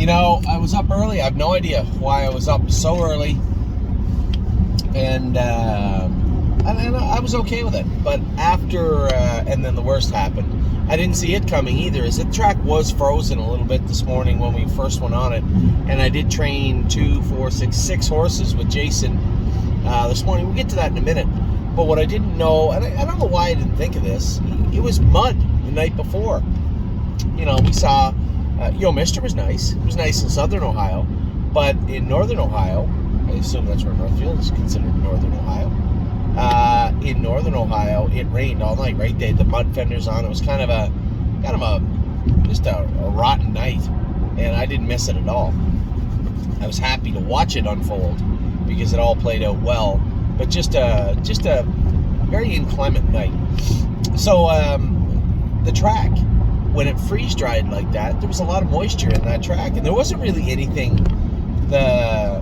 I was up early. I have no idea why I was up so early, and I was okay with it. But after, and then the worst happened. I didn't see it coming either, as the track was frozen a little bit this morning when we first went on it, and I did train 6 horses with Jason this morning. We'll get to that in a minute. But what I didn't know, and I don't know why I didn't think of this, it was mud the night before. We saw, Mister was nice. It was nice in southern Ohio, but in northern Ohio, I assume that's where Northfield is considered northern Ohio. In northern Ohio, it rained all night, right? They had the mud fenders on. It was kind of a rotten night, and I didn't miss it at all. I was happy to watch it unfold because it all played out well, but just a very inclement night. So the track, when it freeze dried like that, there was a lot of moisture in that track, and there wasn't really anything the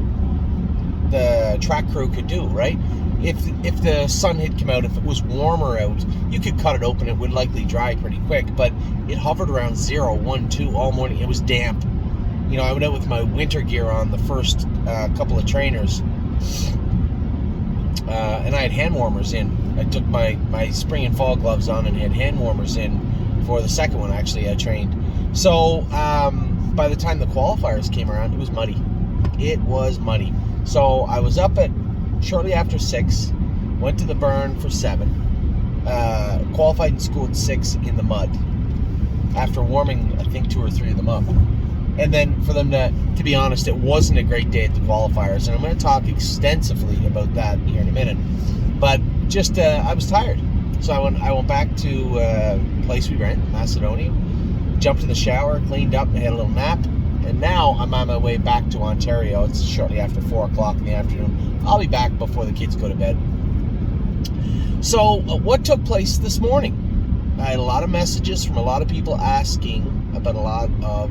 track crew could do, right? If the sun had come out, if it was warmer out, you could cut it open. It would likely dry pretty quick, but it hovered around 0, 1, 2 all morning. It was damp. I went out with my winter gear on the first couple of trainers, and I had hand warmers in. I took my spring and fall gloves on and had hand warmers in for the second one, actually, I trained. So by the time the qualifiers came around, it was muddy. It was muddy. So I was up at shortly after 6, went to the burn for 7, qualified in school at 6 in the mud, after warming, I think, 2 or 3 of them up. And then for them to be honest, it wasn't a great day at the qualifiers, and I'm going to talk extensively about that here in a minute. But just, I was tired. So I went back to the place we rent, Macedonia, jumped in the shower, cleaned up, and had a little nap. And now I'm on my way back to Ontario. It's shortly after 4 o'clock in the afternoon. I'll be back before the kids go to bed. So what took place this morning? I had a lot of messages from a lot of people asking about a lot of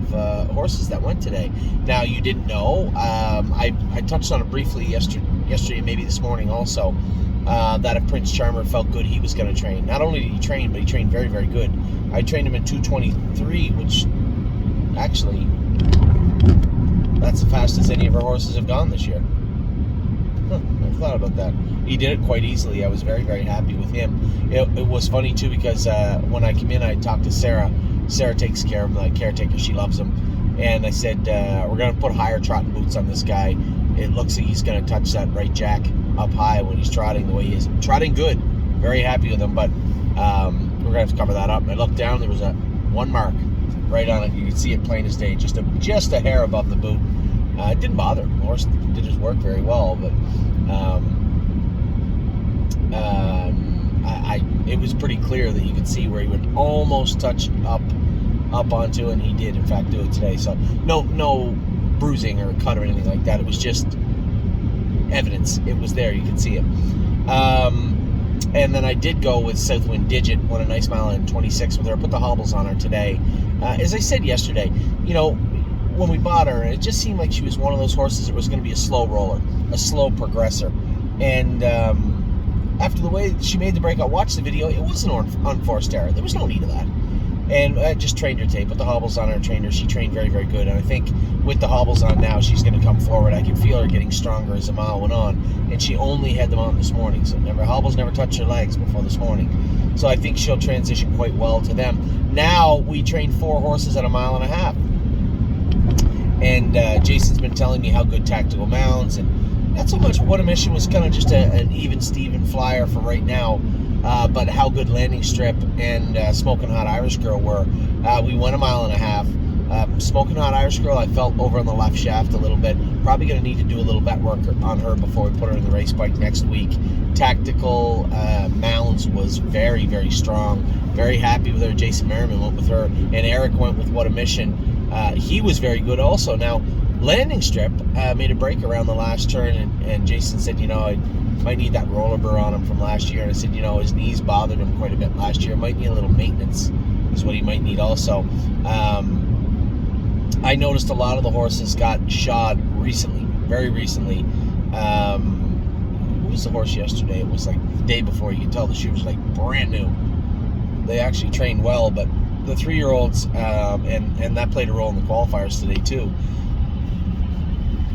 horses that went today. Now, you didn't know. I touched on it briefly yesterday, maybe this morning also, that if Prince Charmer felt good, he was going to train. Not only did he train, but he trained very, very good. I trained him in 2:23, which actually, that's the fastest any of our horses have gone this year. Never thought about that. He did it quite easily. I was very, very happy with him. It was funny, too, because when I came in, I talked to Sarah. Sarah takes care of him, the caretaker. She loves him. And I said, we're going to put higher trotting boots on this guy. It looks like he's going to touch that right jack up high when he's trotting the way he is. Trotting good. Very happy with him, but we're going to have to cover that up. And I looked down, there was one mark right on it. You could see it plain as day, just a hair above the boot. It didn't bother him. The horse did his work very well, but it was pretty clear that you could see where he would almost touch up onto, and he did in fact do it today. So no bruising or cut or anything like that. It was just evidence. It was there. You could see it. And then I did go with Southwind Digit, won a nice mile in 26 with her. Put the hobbles on her today. As I said yesterday, when we bought her, it just seemed like she was one of those horses that was going to be a slow roller, a slow progressor. And after the way she made the breakout, watch the video, it was an unforced error. There was no need of that. And I just trained her today, put the hobbles on her, trained her. She trained very, very good. And I think with the hobbles on now, she's going to come forward. I could feel her getting stronger as the mile went on. And she only had them on this morning. So hobbles never touched her legs before this morning. So I think she'll transition quite well to them. Now we train 4 horses at a mile and a half. And Jason's been telling me how good Tactical Mounds, and not so much What a Mission was kind of just an even Steven flyer for right now, but how good Landing Strip and Smoking Hot Irish Girl were. We went a mile and a half. Smoking Hot Irish Girl, I felt over on the left shaft a little bit. Probably going to need to do a little vet work on her before we put her in the race bike next week. Tactical Mounds was very, very strong. Very happy with her. Jason Merriman went with her, and Eric went with What a Mission. He was very good also. Now, Landing Strip made a break around the last turn, and Jason said, I might need that roller burr on him from last year. And I said, his knees bothered him quite a bit last year. Might need a little maintenance is what he might need also. I noticed a lot of the horses got shod recently, very recently. Who was the horse yesterday? It was like the day before. You could tell the shoe was like brand new. They actually trained well, but the 3-year-olds, and that played a role in the qualifiers today too.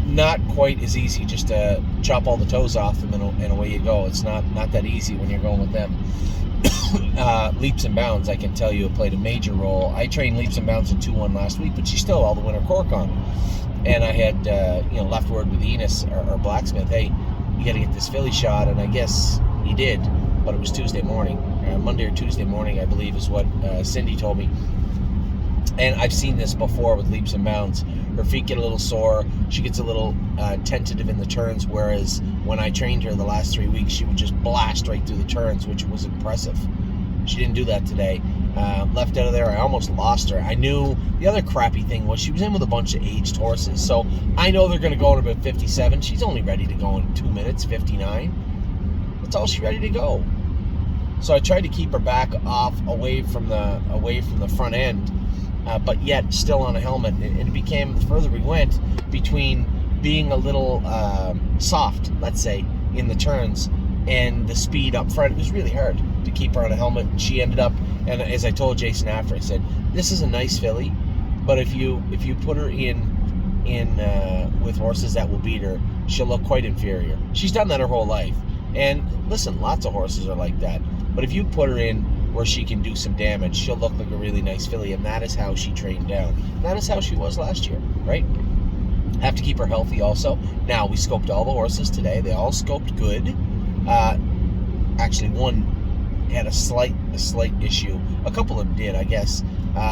Not quite as easy just to chop all the toes off them and away you go. It's not that easy when you're going with them. Leaps and Bounds, I can tell you, played a major role. I trained Leaps and Bounds in 2-1 last week, but she still all the winter cork on. And I had left word with Enos, our blacksmith, hey, you got to get this filly shot, and I guess he did, but it was Tuesday morning, Monday or Tuesday morning, I believe, is what Cindy told me. And I've seen this before with Leaps and Bounds. Her feet get a little sore. She gets a little tentative in the turns, whereas when I trained her the last 3 weeks, she would just blast right through the turns, which was impressive. She didn't do that today. Left out of there, I almost lost her. I knew the other crappy thing was she was in with a bunch of aged horses. So I know they're going to go in about 57. She's only ready to go in 2 minutes, 59. That's all she's ready to go. So I tried to keep her back off away from the front end. But yet still on a helmet, and it became, the further we went, between being a little soft, let's say, in the turns and the speed up front. It was really hard to keep her on a helmet. She ended up, and as I told Jason after, I said, this is a nice filly, but if you put her in with horses that will beat her, she'll look quite inferior. She's done that her whole life, and listen, lots of horses are like that, but if you put her in where she can do some damage, she'll look like a really nice filly, and that is how she trained down. And that is how she was last year, right? Have to keep her healthy also. Now, we scoped all the horses today. They all scoped good. Actually, one had a slight issue. A couple of them did, I guess.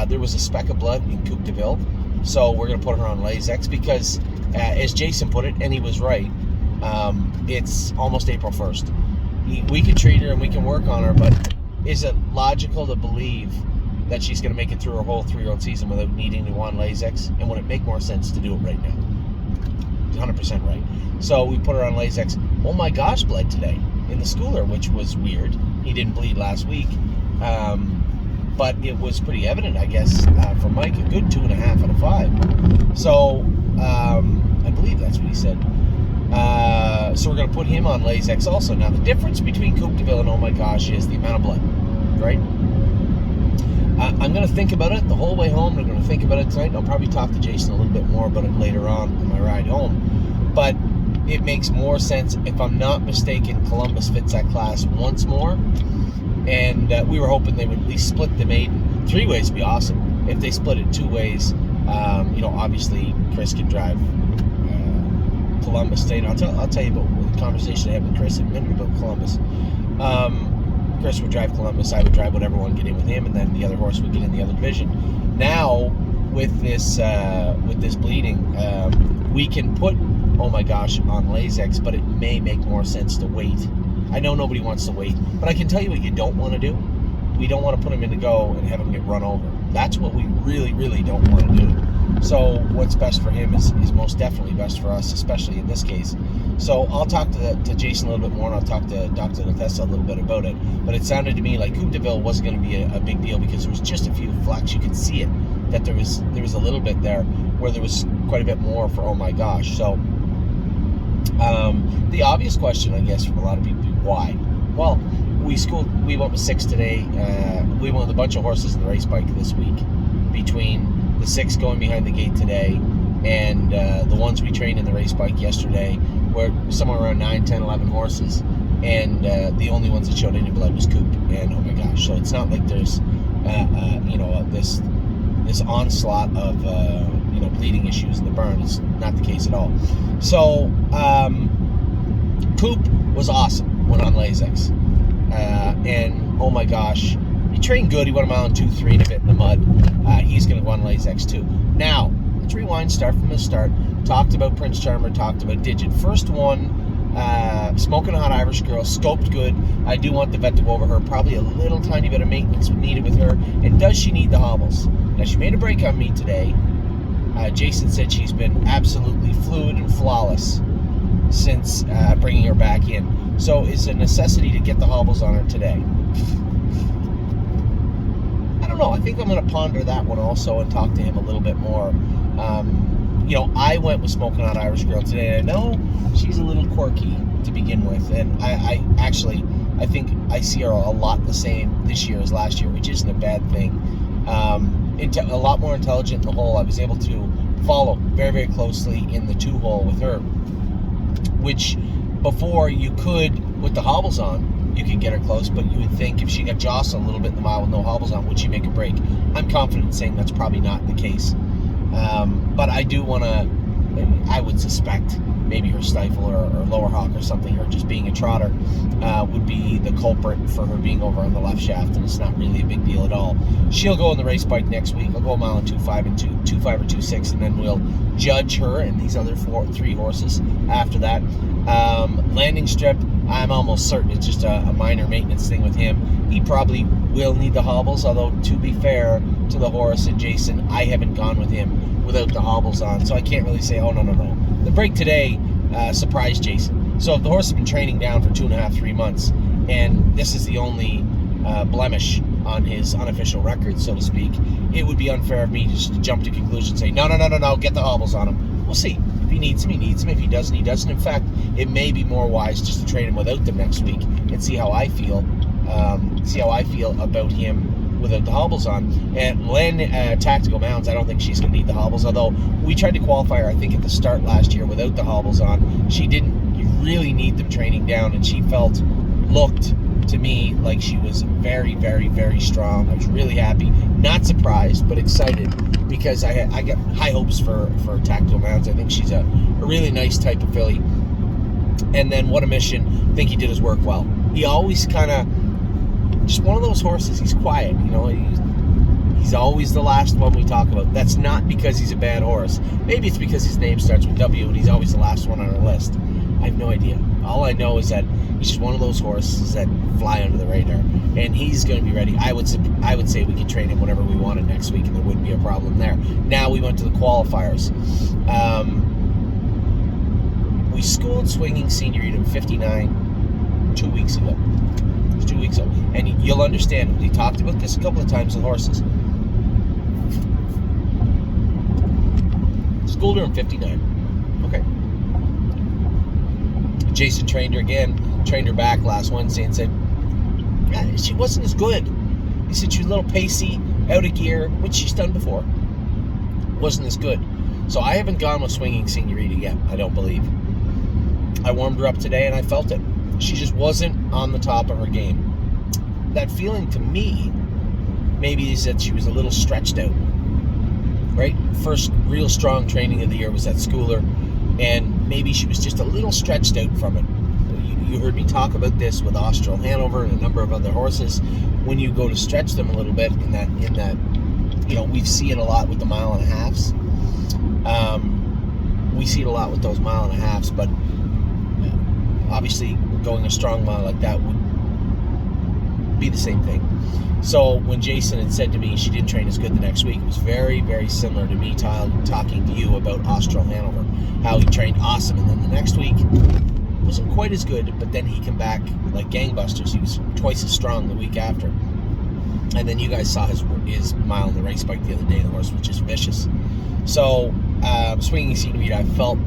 There was a speck of blood in Coupe de Ville, so we're going to put her on Lasix because, as Jason put it, and he was right, it's almost April 1st. We can treat her and we can work on her, but is it logical to believe that she's going to make it through her whole 3-year-old season without needing to go on Lasix? And would it make more sense to do it right now? 100% right. So we put her on Lasix. Oh my gosh, bled today in the schooler, which was weird. He didn't bleed last week. But it was pretty evident, I guess, for Mike, a good 2.5 out of 5. So I believe that's what he said. So we're going to put him on Lasix also. Now, the difference between Coupe de Ville and Oh My Gosh is the amount of blood, right? I'm going to think about it the whole way home. I'm going to think about it tonight. I'll probably talk to Jason a little bit more about it later on my ride home. But it makes more sense. If I'm not mistaken, Columbus fits that class once more. And we were hoping they would at least split the maiden. 3 ways would be awesome. If they split it 2 ways, obviously Chris can drive Columbus State. I'll tell you about the conversation I had with Chris in a minute about Columbus. Chris would drive Columbus, I would drive whatever one get in with him, and then the other horse would get in the other division. Now, with this bleeding, we can put Oh My Gosh on Lasix, but it may make more sense to wait. I know nobody wants to wait, but I can tell you what you don't want to do. We don't want to put him in to go and have him get run over. That's what we really, really don't want to do. So what's best for him is most definitely best for us, especially in this case. So I'll talk to Jason a little bit more, and I'll talk to Dr. Natessa a little bit about it. But it sounded to me like Coupe de Ville wasn't going to be a big deal because there was just a few flecks. You could see it, that there was a little bit there where there was quite a bit more for Oh My Gosh. So the obvious question, I guess, from a lot of people, why? Well, we went with 6 today. We went with a bunch of horses in the race bike this week, between the 6 going behind the gate today and the ones we trained in the race bike yesterday, were somewhere around 9, 10, 11 horses, and the only ones that showed any blood was Coupe and Oh My Gosh. So it's not like there's this onslaught of bleeding issues in the burn. It's not the case at all. So Coupe was awesome, went on Lasix, and Oh My Gosh, he trained good. He went a mile and 2-3 and a bit in the mud. He's going to go on Lasix too. Now, let's rewind, start from the start. Talked about Prince Charmer, talked about Digit. First one, Smoking Hot Irish Girl, scoped good. I do want the vet to go over her. Probably a little tiny bit of maintenance needed with her. And does she need the hobbles? Now, she made a break on me today. Jason said she's been absolutely fluid and flawless since bringing her back in. So it's a necessity to get the hobbles on her today. I don't know. I think I'm going to ponder that one also and talk to him a little bit more. I went with Smoking Hot Irish Girl today. I know she's a little quirky to begin with, and I think I see her a lot the same this year as last year, which isn't a bad thing. A lot more intelligent in the hole. I was able to follow very, very closely in the 2-hole with her, which before you could, with the hobbles on, you could get her close, but you would think if she got jostled a little bit in the mile with no hobbles on, would she make a break? I'm confident in saying that's probably not the case. But I do want to, I would suspect maybe her stifle or lower hawk or something, or just being a trotter, would be the culprit for her being over on the left shaft, and it's not really a big deal at all. She'll go on the race bike next week. I'll go a mile in 2.5 and 2.5 or 2.6, and then we'll judge her and these other 3 horses after that. Landing strip, I'm almost certain it's just a minor maintenance thing with him. He probably will need the hobbles, although to be fair to the horse and Jason, I haven't gone with him without the hobbles on, so I can't really say, oh, no. The break today surprised Jason. So if the horse has been training down for 2.5, 3 months, and this is the only blemish on his unofficial record, so to speak, it would be unfair of me just to jump to conclusion and say, no, get the hobbles on him. We'll see. If he needs him, he needs him. If he doesn't, he doesn't. In fact, it may be more wise just to train him without them next week and see how I feel. About him without the hobbles on. And Len, Tactical Mounds, I don't think she's going to need the hobbles, although we tried to qualify her, I think, at the start last year without the hobbles on. She didn't really need them training down, and she looked to me like she was very, very, very strong. I was really happy, not surprised, but excited, because I got high hopes for Tactical Mounds. I think she's a really nice type of filly. And then What a Mission, I think he did his work well. He always kind of, just one of those horses, he's quiet, he's always the last one we talk about. That's not because he's a bad horse. Maybe it's because his name starts with W and he's always the last one on our list. I have no idea. All I know is that he's just one of those horses that fly under the radar, and he's going to be ready. I would say we can train him whenever we wanted next week, and there wouldn't be a problem there. Now we went to the qualifiers. We schooled Swinging Senorita in 59 2 weeks ago. It was 2 weeks ago. And you'll understand, we talked about this a couple of times with horses. Schooled her in 59. Okay. Jason trained her again, trained her back last Wednesday and said, yeah, she wasn't as good. He said she was a little pacey, out of gear, which she's done before. Wasn't as good. So I haven't gone with Swinging Senorita yet, I don't believe. I warmed her up today and I felt it. She just wasn't on the top of her game. That feeling to me maybe is that she was a little stretched out. Right? First real strong training of the year was at Schooler, and maybe she was just a little stretched out from it. You heard me talk about this with Austral Hanover and a number of other horses. When you go to stretch them a little bit in that, we see it a lot with the 1.5 miles. We see it a lot with those 1.5 miles, but obviously going a strong mile like that would be the same thing. So when Jason had said to me she didn't train as good the next week, it was very, very similar to me talking to you about Austral Hanover, how he trained awesome, and then the next week wasn't quite as good, but then he came back like gangbusters. He was twice as strong the week after. And then you guys saw his mile on the race bike the other day, the horse was just vicious. So Swinging Senorita, I felt,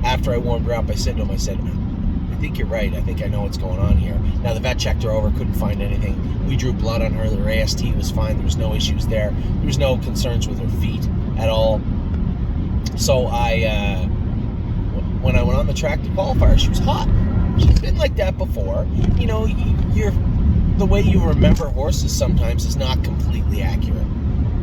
after I warmed her up, I said to him, I think you're right. I think I know what's going on here. Now, the vet checked her over, couldn't find anything. We drew blood on her. The AST was fine. There was no issues there. There was no concerns with her feet at all. So when I went on the track to qualifier, she was hot. She's been like that before. The way you remember horses sometimes is not completely accurate,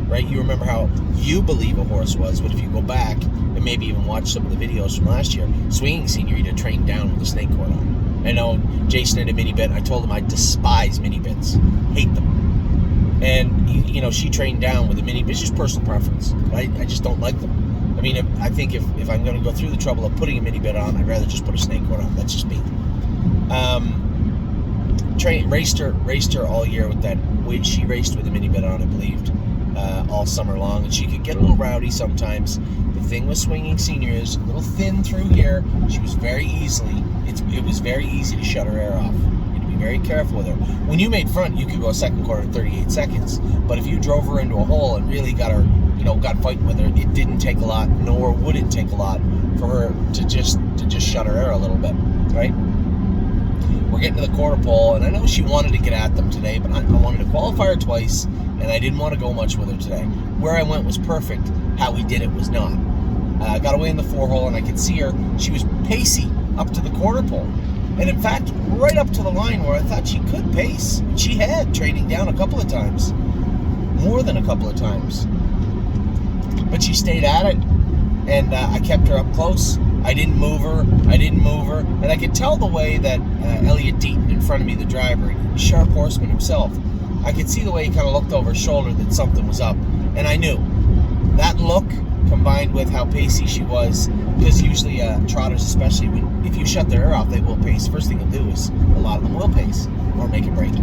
right? You remember how you believe a horse was, but if you go back and maybe even watch some of the videos from last year, Swinging Senorita trained down with a snake cord on. I know Jason had a mini bit. I told him I despise mini bits, hate them. And she trained down with a mini bit. It's just personal preference. I just don't like them. I mean, I think if I'm going to go through the trouble of putting a mini bit on, I'd rather just put a snake cord on. That's just me. Raced her all year with that. She raced with a mini bit on, I believed, all summer long, and she could get a little rowdy sometimes. The thing with Swinging Senior is a little thin through here. She was it was very easy to shut her air off. You had to be very careful with her. When you made front, you could go a second quarter in 38 seconds, but if you drove her into a hole and really got her, got fighting with her, it didn't take a lot, nor would it take a lot for her to just shut her air a little bit, right? We're getting to the quarter pole, and I know she wanted to get at them today, but I wanted to qualify her twice, and I didn't want to go much with her today. Where I went was perfect. How we did it was not. I got away in the 4-hole, and I could see her. She was pacey up to the quarter pole. And in fact, right up to the line where I thought she could pace. She had, trading down a couple of times. More than a couple of times. But she stayed at it, and I kept her up close. I didn't move her. And I could tell the way that Elliot Deaton in front of me, the driver, sharp horseman himself, I could see the way he kind of looked over his shoulder that something was up. And I knew. That look, combined with how pacey she was, because usually trotters, especially, if you shut their air off, they will pace. First thing they'll do is, a lot of them will pace, or make a break.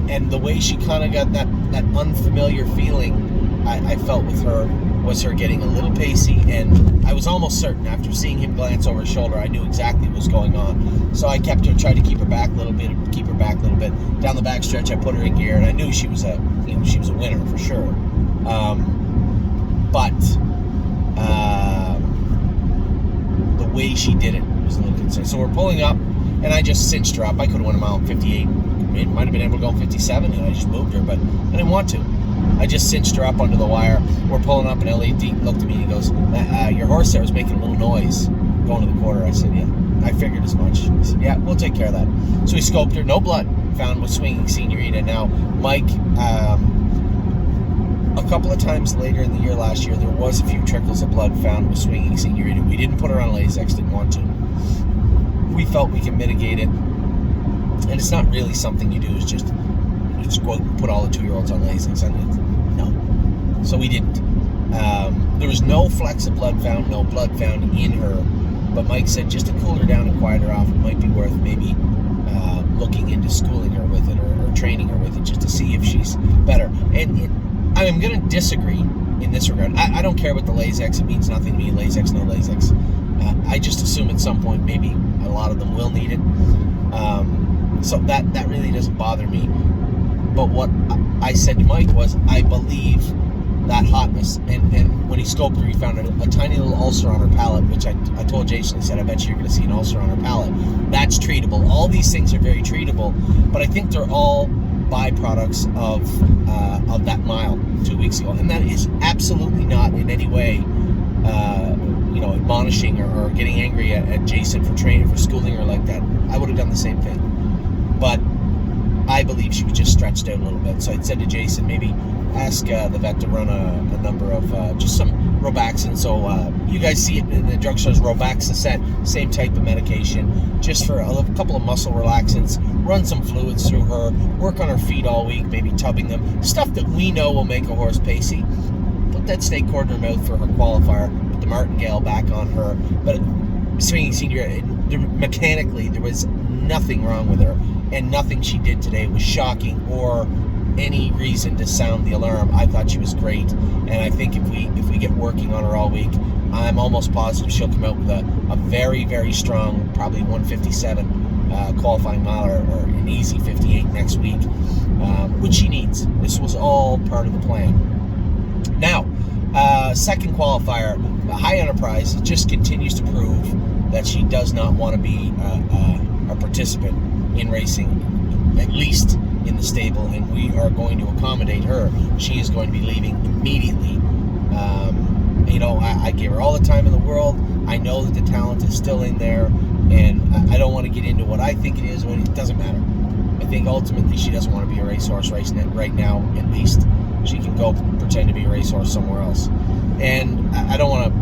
And the way she kind of got that unfamiliar feeling I felt with her was her getting a little pacey, and I was almost certain after seeing him glance over his shoulder, I knew exactly what was going on. So I kept her, tried to keep her back a little bit. Down the back stretch, I put her in gear, and I knew she was a winner for sure. But the way she did it was a little concerned. So we're pulling up, and I just cinched her up. I could have went a mile in 58. It might have been able to go in 57, and I just moved her, but I didn't want to. I just cinched her up under the wire. We're pulling up, and Elliot Deaton looked at me and he goes, your horse there was making a little noise going to the quarter. I said, yeah. I figured as much. He said, yeah, we'll take care of that. So he scoped her, no blood, found with swinging Senorita. Now, Mike, a couple of times later in the year last year, there was a few trickles of blood found with swinging Senorita. We didn't put her on Lasix, didn't want to. We felt we can mitigate it. And it's not really something you do, it's just go out and put all the 2-year-olds on Lasix. No. So we didn't. There was no flecks of blood found, no blood found in her. But Mike said just to cool her down and quiet her off, it might be worth maybe looking into schooling her with it or training her with it just to see if she's better. And I'm going to disagree in this regard. I don't care about the Lasix. It means nothing to me. Lasix, no Lasix. I just assume at some point maybe a lot of them will need it. So that really doesn't bother me. But what I said to Mike was, I believe that hotness, and when he scoped her, he found a tiny little ulcer on her palate, which I told Jason, I said, I bet you're going to see an ulcer on her palate. That's treatable. All these things are very treatable, but I think they're all byproducts of that mile 2 weeks ago, and that is absolutely not in any way admonishing or getting angry at Jason for training, for schooling her like that. I would have done the same thing, but I believe she was just stretched out a little bit. So I said to Jason, maybe ask the vet to run a number of just some Robaxin. So you guys see it in the drugstores, Robaxacet, same type of medication, just for a couple of muscle relaxants. Run some fluids through her, work on her feet all week, maybe tubbing them, stuff that we know will make a horse pacey. Put that snake cord in her mouth for her qualifier, put the martingale back on her. But swinging senior, mechanically there was nothing wrong with her, and nothing she did today was shocking or any reason to sound the alarm. I thought she was great, and I think if we get working on her all week, I'm almost positive she'll come out with a very, very strong, probably 157 qualifying mile or an easy 58 next week, which she needs. This was all part of the plan. Now, second qualifier, the High Enterprise just continues to prove that she does not want to be a participant in racing, at least in the stable, and we are going to accommodate her. She is going to be leaving immediately. I gave her all the time in the world. I know that the talent is still in there, and I don't want to get into what I think it is, but it doesn't matter. I think ultimately she doesn't want to be a racehorse right now, at least. She can go pretend to be a racehorse somewhere else. And I don't want to,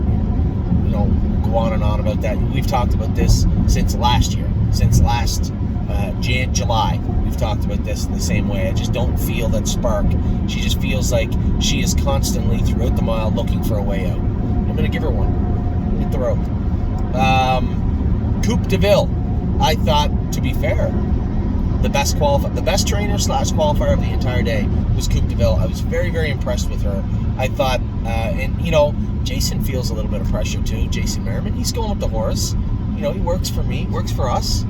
go on and on about that. We've talked about this since last year, since last July. We've talked about this in the same way. I just don't feel that spark. She just feels like she is constantly throughout the mile looking for a way out. I'm going to give her one. Hit the road. Coupe de Ville. I thought, to be fair, the best trainer / qualifier of the entire day was Coupe de Ville. I was very, very impressed with her. I thought, Jason feels a little bit of pressure too. Jason Merriman, he's going with the horse. He works for me, works for us.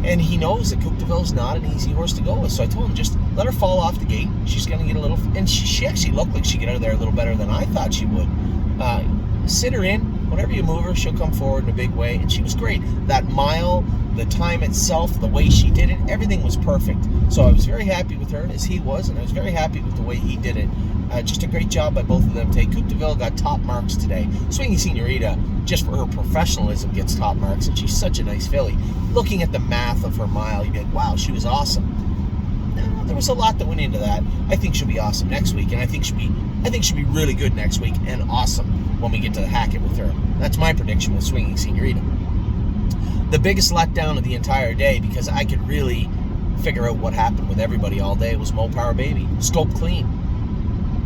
And he knows that Coupe de Ville is not an easy horse to go with. So I told him, just let her fall off the gate. She's going to get a little... And she actually looked like she'd get out of there a little better than I thought she would. Sit her in, whenever you move her, she'll come forward in a big way, and she was great. That mile, the time itself, the way she did it, everything was perfect. So I was very happy with her, as he was, and I was very happy with the way he did it. Just a great job by both of them today. Coupe de Ville got top marks today. Swinging Senorita, just for her professionalism, gets top marks, and she's such a nice filly. Looking at the math of her mile, you get, wow, she was awesome. No, there was a lot that went into that. I think she'll be awesome next week, and I think she'll be really good next week and awesome when we get to the Hackett with her. That's my prediction with Swinging Senorita. The biggest letdown of the entire day, because I could really figure out what happened with everybody all day, was Mo Power Baby. Scope clean.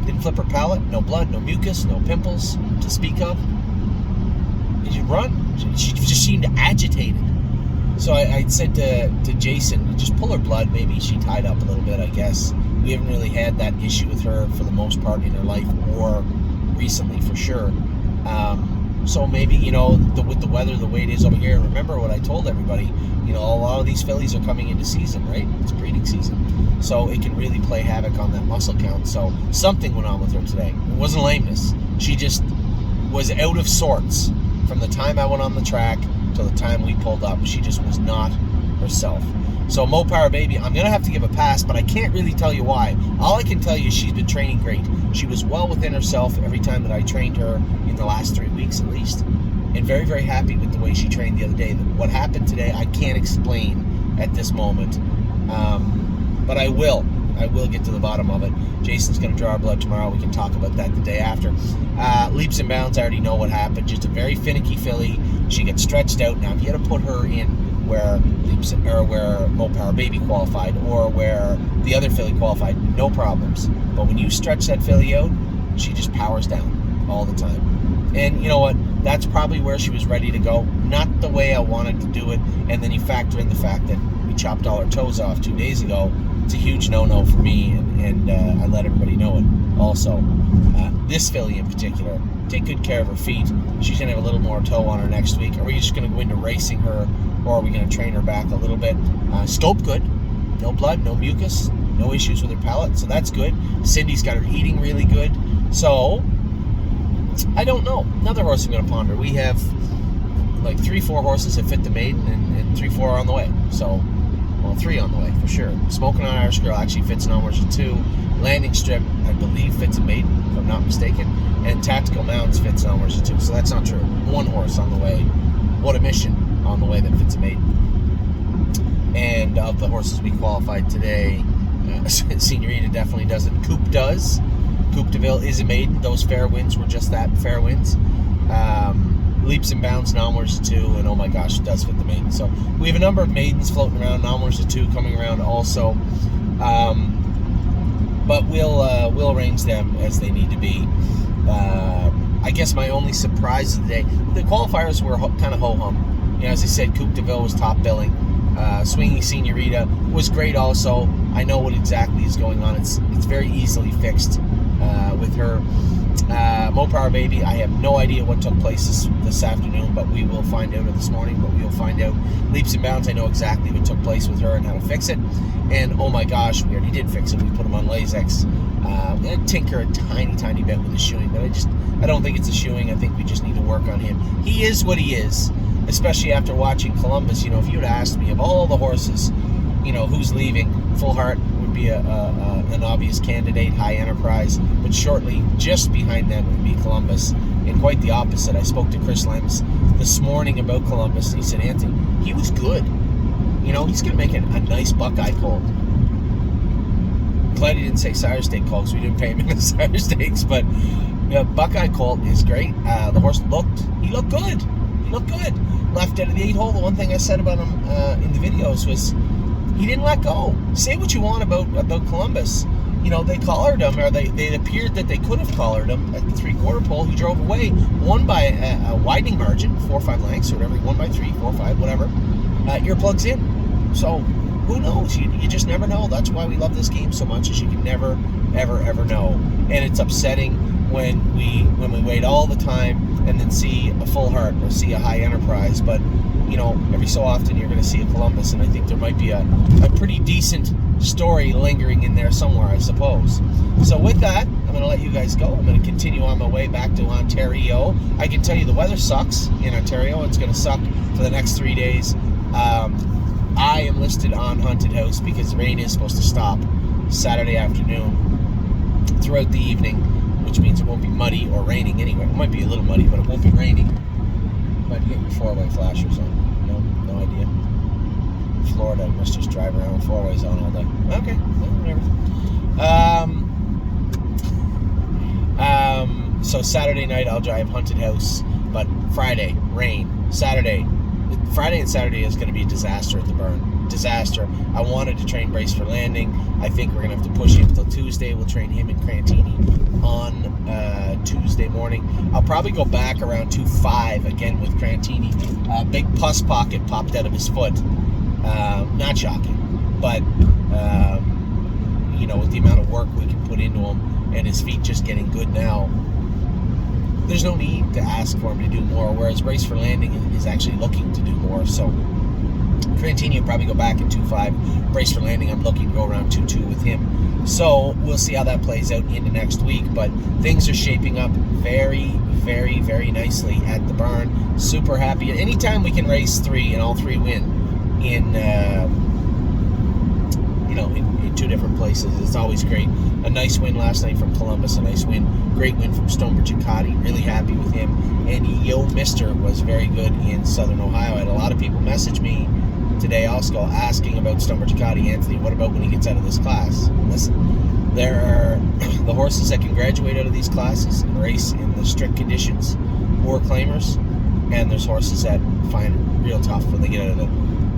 Didn't flip her palate, no blood, no mucus, no pimples to speak of. Did you run? She just seemed agitated. So I said to Jason, just pull her blood. Maybe she tied up a little bit, I guess. We haven't really had that issue with her for the most part in her life, or recently for sure. So maybe, with the weather the way it is over here, and remember what I told everybody, a lot of these fillies are coming into season, right? It's breeding season. So it can really play havoc on that muscle count. So something went on with her today. It wasn't lameness. She just was out of sorts from the time I went on the track till the time we pulled up. She just was not herself. So Mo Power Baby, I'm going to have to give a pass, but I can't really tell you why. All I can tell you is she's been training great. She was well within herself every time that I trained her in the last 3 weeks at least. And very, very happy with the way she trained the other day. What happened today, I can't explain at this moment. But I will get to the bottom of it. Jason's going to draw our blood tomorrow. We can talk about that the day after. Leaps and Bounds, I already know what happened. Just a very finicky filly. She gets stretched out. Now, if you had to put her in where Mo Power Baby qualified, or where the other filly qualified, no problems. But when you stretch that filly out, she just powers down all the time. And you know what? That's probably where she was ready to go. Not the way I wanted to do it. And then you factor in the fact that we chopped all her toes off 2 days ago. It's a huge no-no for me, and I let everybody know it. Also, this filly in particular, take good care of her feet. She's going to have a little more toe on her next week. Are we just going to go into racing her, or are we going to train her back a little bit? Scope good. No blood, no mucus, no issues with her palate, so that's good. Cindy's got her eating really good. So, I don't know. Another horse I'm going to ponder. We have like 3-4 horses that fit the maiden, and 3-4 are on the way. So, well, 3 on the way for sure. Smoking on Irish Girl actually fits an onwards of 2. Landing Strip, I believe, fits a maiden, if I'm not mistaken. And Tactical Mounds fits an onwards of 2. So that's not true. 1 horse on the way. What a mission on the way that fits a maiden. And of the horses we qualified today, Senorita definitely doesn't. Coupe does. Coupe de Ville is a maiden. Those fair wins were just that, fair wins. Leaps and Bounds and onwards to 2, and oh my gosh, it does fit the maiden. So we have a number of maidens floating around, onwards to 2 coming around also. But we'll arrange them as they need to be. I guess my only surprise of the day, the qualifiers were kind of ho-hum. As I said, Coupe de Ville was top billing. Swinging Senorita was great also. I know what exactly is going on. It's very easily fixed with her. Mo Power Baby, I have no idea what took place this afternoon, but we will find out, or this morning, but we will find out. Leaps and Bounds, I know exactly what took place with her and how to fix it. And oh my gosh, we already did fix it. We put him on Lasix. And tinker a tiny bit with the shoeing, but I don't think it's a shoeing. I think we just need to work on him. He is what he is, especially after watching Columbus. If you had asked me of all the horses, who's leaving, Full Heart would be an obvious candidate, High Enterprise, but shortly just behind them would be Columbus. And quite the opposite. I spoke to Chris Lems this morning about Columbus, and he said, Anthony, he was good. He's going to make a nice Buckeye colt. Glad he didn't say Sire Stake colt, because we didn't pay him in the Sire Stakes, but Buckeye colt is great. The horse looked good. He looked good. Left out of the 8-hole. The one thing I said about him in the videos was he didn't let go. Say what you want about Columbus. They collared him, or they appeared that they could have collared him at the 3/4 pole. He drove away, won by a widening margin, 4 or 5 lengths, or whatever. He won by 3, 4, 5, whatever. Earplugs in. So who knows? You just never know. That's why we love this game so much, is you can never, ever know. And it's upsetting when we wait all the time and then see a Full Heart or see a High Enterprise. But every so often you're going to see a Columbus, and I think there might be a pretty decent story lingering in there somewhere, I suppose. So with that, I'm going to let you guys go. I'm going to continue on my way back to Ontario. I can tell you the weather sucks in Ontario. It's going to suck for the next 3 days. I am listed on Haunted House because the rain is supposed to stop Saturday afternoon throughout the evening, which means it won't be muddy or raining anyway. It might be a little muddy, but it won't be raining. You might get your four-way flashers on. No idea. Florida, I must just drive around with four-ways on all day. Okay, whatever. So Saturday night I'll drive Haunted House, but Friday, rain. Friday and Saturday is going to be a disaster at the burn. Disaster. I wanted to train Brace for Landing. I think we're going to have to push him till Tuesday. We'll train him in Crantini on Tuesday morning. I'll probably go back around 2:05 again with Crantini. Big pus pocket popped out of his foot. Not shocking, but with the amount of work we can put into him and his feet just getting good now, there's no need to ask for him to do more, whereas Brace for Landing is actually looking to do more. So Crantini will probably go back at 2.5. Brace for Landing, I'm looking to go around 2.2 with him. So we'll see how that plays out into next week, but things are shaping up very, very, very nicely at the barn. Super happy. Anytime we can race 3 and all 3 win in 2 different places, it's always great. A nice win last night from Columbus, a nice win, great win from Stonebridge and Cotty, really happy with him. And Yo Mister was very good in Southern Ohio. I had a lot of people message me today also asking about Stonebridge and Cotty. Anthony, what about when he gets out of this class? Listen, there are the horses that can graduate out of these classes and race in the strict conditions or claimers, and there's horses that find it real tough when they get out of it.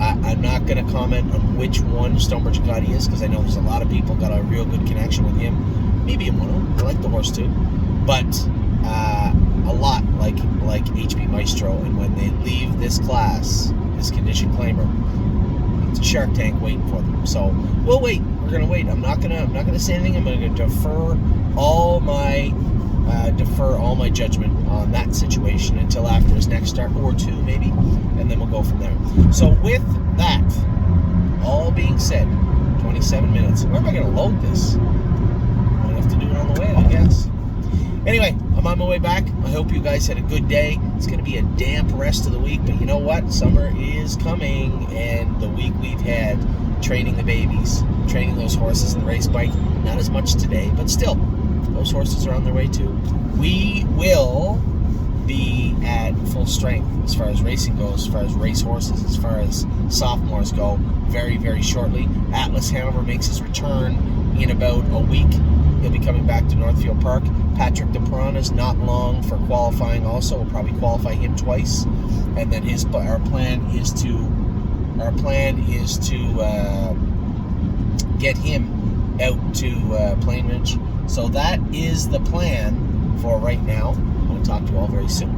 I'm not going to comment on which one Stonebridge and Cotty is, because I know there's a lot of people got a real good connection with him. Maybe I'm one of them. I like the horse too. But a lot like HB Maestro, and when they leave this class, this condition claimer, it's a Shark Tank waiting for them. So we'll wait. We're going to wait. I'm not going to say anything. I'm going to defer all my judgment on that situation until after his next start, or 2 maybe, and then we'll go from there. So with that all being said, 27 minutes. Where am I going to load this? I'm going to have to do it on the way, I guess. Anyway, I'm on my way back. I hope you guys had a good day. It's going to be a damp rest of the week, but you know what? Summer is coming, and the week we've had training the babies, training those horses in the race bike, not as much today, but still, those horses are on their way too. We will be at full strength as far as racing goes, as far as race horses, as far as sophomores go, very, very shortly. Atlas Hanover makes his return in about a week. He'll be coming back to Northfield Park. Patrick DePron is not long for qualifying also. We'll probably qualify him twice. And then our plan is to get him out to Plain Ridge. So that is the plan for right now. I'm going to talk to you all very soon.